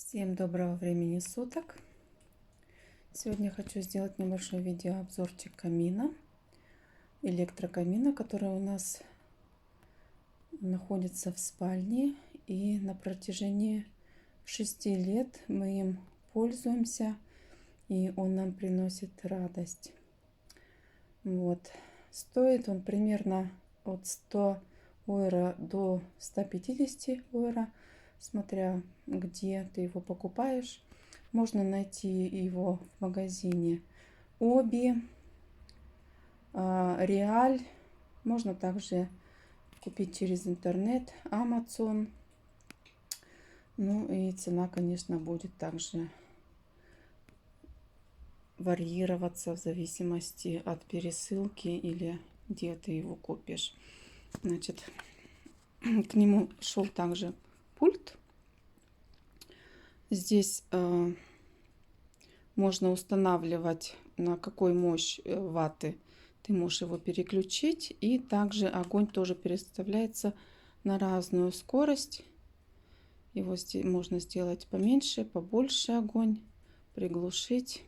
Всем доброго времени суток! Сегодня хочу сделать небольшой видеообзорчик камина, электрокамина, который у нас находится в спальне. И на протяжении 6 лет мы им пользуемся, и он нам приносит радость. Вот. Стоит он примерно от 100 евро до 150 евро, смотря где ты его покупаешь. Можно найти его в магазине Оби, Реаль. Можно также купить через интернет, Amazon. Ну и цена, конечно, будет также варьироваться в зависимости от пересылки или где ты его купишь. Значит, к нему шел также пульт. Здесь можно устанавливать, на какой мощь ватты ты можешь его переключить. И также огонь тоже переставляется на разную скорость. Его здесь можно сделать поменьше, побольше огонь, приглушить.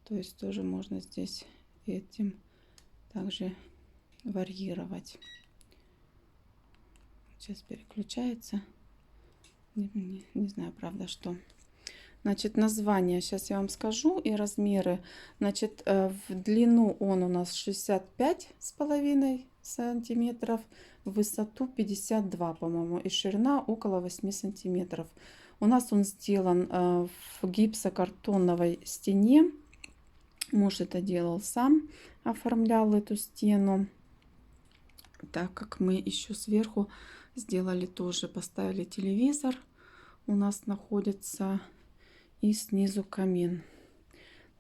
То есть тоже можно здесь этим также варьировать. Сейчас переключается. Не знаю, правда, что. Значит, название сейчас я вам скажу и размеры. Значит, в длину он у нас 65,5 сантиметров, в высоту 52, по-моему, и ширина около 8 сантиметров. У нас он сделан в гипсокартоновой стене. Муж это делал сам, оформлял эту стену, так как мы еще сверху сделали тоже, поставили телевизор. У нас находится и снизу камин.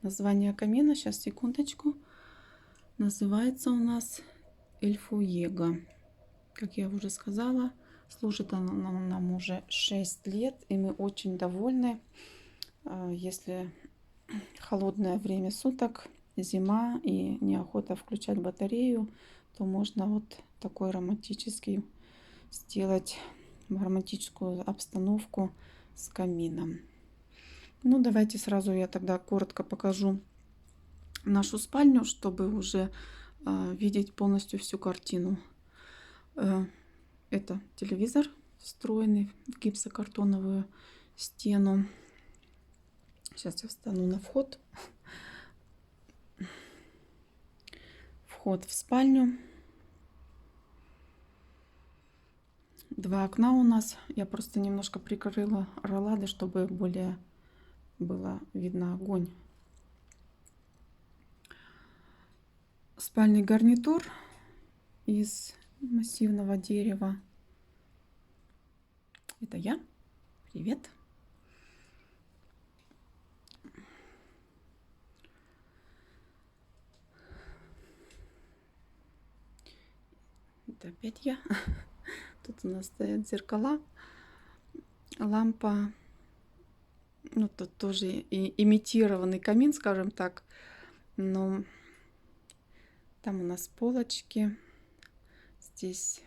Название камина, сейчас, секундочку, называется у нас El Fuego. Как я уже сказала, служит она нам уже 6 лет, и мы очень довольны. Если холодное время суток, зима и неохота включать батарею, то можно вот такой романтический сделать, романтическую обстановку с камином. Ну, давайте сразу я тогда коротко покажу нашу спальню, чтобы уже видеть полностью всю картину. Это телевизор, встроенный в гипсокартоновую стену. Сейчас я встану на вход. Вход в спальню. Два окна у нас. Я просто немножко прикрыла ролады, чтобы более было видно огонь. Спальный гарнитур из массивного дерева. Это я. Привет. Это опять я. Тут у нас стоят зеркала. Лампа. Ну, тут тоже и имитированный камин, скажем так. Но там у нас полочки. Здесь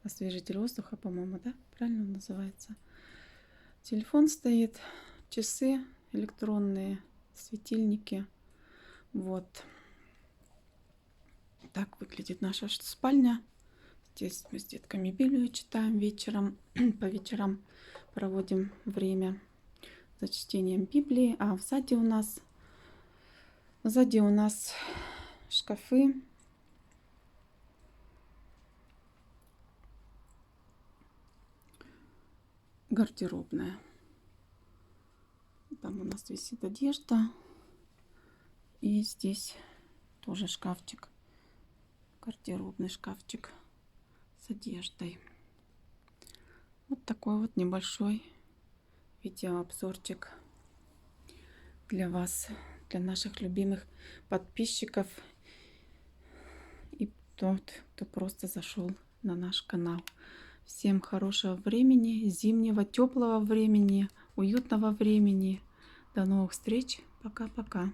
освежитель воздуха, по-моему, да? Правильно он называется. Телефон стоит, часы электронные, светильники. Вот. Так выглядит наша спальня. Здесь мы с детками Библию читаем вечером. По вечерам проводим время за чтением Библии. А сзади у нас шкафы. Гардеробная. Там у нас висит одежда. И здесь тоже шкафчик. Гардеробный шкафчик с одеждой. Вот такой вот небольшой видеообзорчик для вас, для наших любимых подписчиков и тот, кто просто зашел на наш канал. Всем хорошего времени, зимнего, теплого времени, уютного времени. До новых встреч. Пока-пока.